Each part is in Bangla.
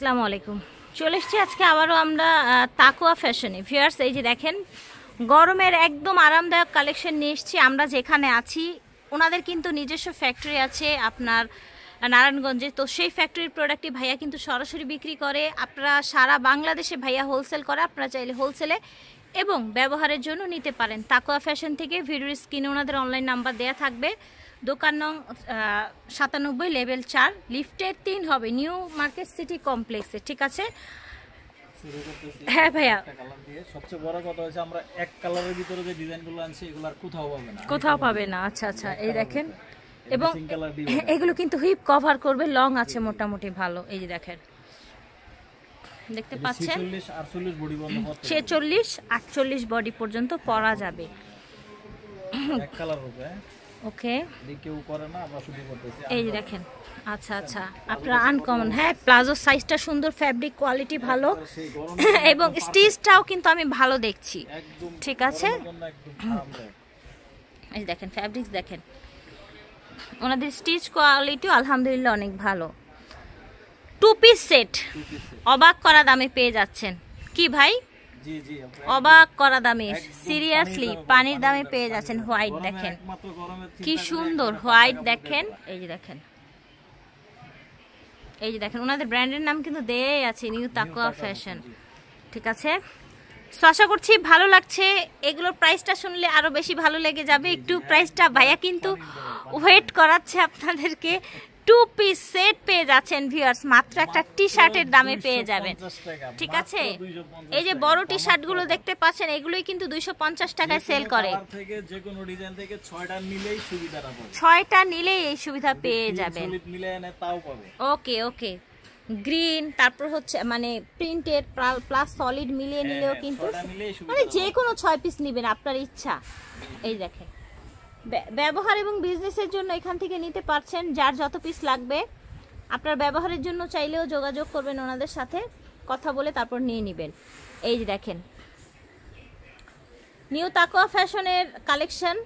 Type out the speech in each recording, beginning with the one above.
আসসালামু আলাইকুম। চলে এসেছি আজকে আবারও আমরা তাকুয়া ফ্যাশনে। ভিউয়ার্স, এই যে দেখেন গরমের একদম আরামদায়ক কালেকশন নিয়ে এসেছি। আমরা যেখানে আছি ওনাদের কিন্তু নিজস্ব ফ্যাক্টরি আছে আপনার নারায়ণগঞ্জে। তো সেই ফ্যাক্টরির প্রোডাক্টই ভাইয়া কিন্তু সরাসরি বিক্রি করে। আপনারা সারা বাংলাদেশে ভাইয়া হোলসেল করে, আপনারা চাইলে হোলসেলে এবং ব্যবহারের জন্য নিতে পারেন তাকুয়া ফ্যাশন থেকে। ভিডিওর স্ক্রিনে ওনাদের অনলাইন নাম্বার দেওয়া থাকবে। দোকান নং 97 লেভেল 4 লিফটের 3 হবে, নিউ মার্কেট সিটি কমপ্লেক্সে। ঠিক আছে, হ্যাঁ ভাইয়া। সবচেয়ে বড় কথা হচ্ছে আমরা এক কালারের ভিতরে যে ডিজাইনগুলো আনছি এগুলো আর কোথাও পাবে না। আচ্ছা আচ্ছা, এই দেখেন। এবং এগুলো কিন্তু হুইপ কভার করবে, লং আছে মোটামুটি ভালো। এই যে দেখেন, দেখতে পাচ্ছেন 46-48 বডি পর্যন্ত পরা যাবে। এক কালার হবে। ওকে, কেউ করে না, আমরা শুধু করতেছি। এই যে দেখেন। আচ্ছা আচ্ছা, আপনারা আনকমন। হ্যাঁ, প্লাজো সাইজটা সুন্দর, ফ্যাব্রিক কোয়ালিটি ভালো এবং স্টিচটাও কিন্তু আমি ভালো দেখছি। ঠিক আছে, এই দেখেন ফ্যাব্রিক্স দেখেন, ওনাদের স্টিচ কোয়ালিটিও আলহামদুলিল্লাহ অনেক ভালো। 2 পিস সেট অবাক করা দামে পেয়ে যাচ্ছেন। কি ভাই, অবাক করা দামে, সিরিয়াসলি পানির দামে পেয়ে যাচ্ছেন। হোয়াইট দেখেন কি সুন্দর, হোয়াইট দেখেন। এই যে দেখেন, এই যে দেখেন, ওনাদের ব্র্যান্ডের নাম কিন্তু দেয়াই আছে, নিউ তাকুয়া ফ্যাশন। ঠিক আছে, তো আশা করছি ভালো লাগছে। এগুলোর প্রাইসটা শুনলে আরো বেশি ভালো লেগে যাবে। একটু প্রাইসটা ভাইয়া কিন্তু ওয়েট করাচ্ছে আপনাদেরকে। 2 পিস সেট পেয়ে যাচ্ছেন ভিউয়ার্স, মাত্র একটা টি শার্টের দামে পেয়ে যাবেন। ঠিক আছে, এই যে বড় টি শার্ট গুলো দেখতে পাচ্ছেন, এগুলোই কিন্তু 250 টাকায় সেল করে। 6টা নিলেই এই সুবিধা পেয়ে যাবেন। ওকে ওকে, গ্রিন, তারপর হচ্ছে মানে প্রিন্টেড প্লাস সলিড মিলিয়ে নিলেও কিন্তু মানে যে কোনো 6 পিস নেবেন আপনার ইচ্ছা। এই দেখেন, ব্যবহার এবং বিজনেসের জন্য এখান থেকে নিতে পারছেন। যার যত পিস লাগবে আপনার ব্যবহারের জন্য চাইলেও যোগাযোগ করবেন ওনাদের সাথে, কথা বলে তারপর নিয়ে নেবেন। এই যে দেখেন নিউ তাকুয়া ফ্যাশনের কালেকশন,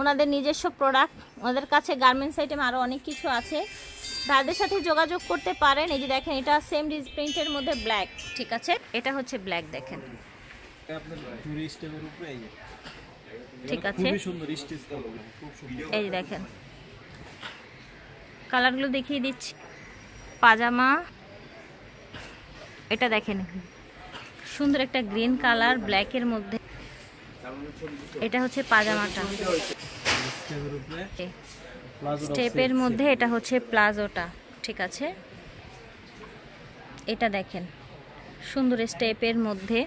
ওনাদের নিজস্ব প্রোডাক্ট, ওনাদের কাছে গার্মেন্টস আইটেম আরও অনেক কিছু আছে। তাদের সাথে যোগাযোগ করতে পারেন। এই যে দেখেন, এটা সেম প্রিন্টের মধ্যে ব্ল্যাক। ঠিক আছে, এটা হচ্ছে ব্ল্যাক দেখেন। ঠিক আছে, এই যে দেখেন কালারগুলো দেখিয়ে দিচ্ছি। পাজামা, এটা দেখেন সুন্দর একটা গ্রিন কালার ব্ল্যাকের মধ্যে। এটা হচ্ছে পাজামাটা স্টেপের মধ্যে, এটা হচ্ছে প্লাজোটা। ঠিক আছে, এটা দেখেন সুন্দর স্টেপের মধ্যে।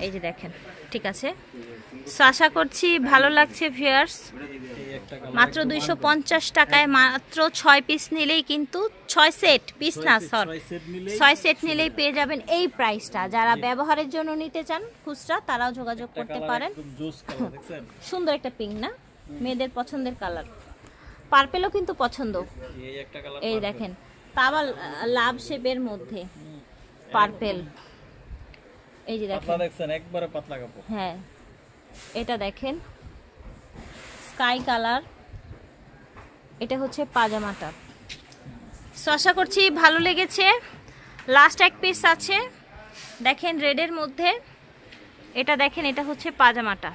এই যে দেখেন, ঠিক আছে। আশা করছি ভালো লাগছে ভিউয়ার্স। মাত্র 250 টাকায় মাত্র 6 পিস নিলেই কিন্তু 6 সেট পিস না, 6 সেট নিলেই পেয়ে যাবেন এই প্রাইসটা। যারা ব্যবহারের জন্য নিতে চান খুচরা, তারাও যোগাযোগ করতে পারেন। সুন্দর একটা পিঙ্ক না, মেয়েদের পছন্দের কালার। পার্পেলও কিন্তু পছন্দ। এই দেখেন, তা আবার লাভ শেপের মধ্যে পার্পেল। এই যে দেখেন একবারে পাতলা কাপড়। হ্যাঁ, এটা দেখেন স্কাই কালার, এটা হচ্ছে পাজামাটা। আশা করছি ভালো লেগেছে। লাস্ট 1 পিস আছে দেখেন রেডের মধ্যে। এটা দেখেন, এটা হচ্ছে পাজামাটা,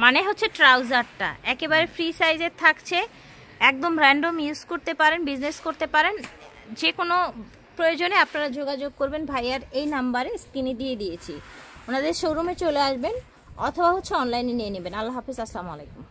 মানে হচ্ছে ট্রাউজারটা একেবারে ফ্রি সাইজের থাকছে। একদম র্যান্ডম ইউজ করতে পারেন, বিজনেস করতে পারেন। যে কোনো প্রয়োজনে আপনারা যোগাযোগ করবেন, ভাইয়ার এই নাম্বারে স্ক্রিনে দিয়ে দিয়েছি। ওনাদের শোরুমে চলে আসবেন অথবা হচ্ছে অনলাইনে নিয়ে নেবেন। আল্লাহ হাফিজ, আসসালামু আলাইকুম।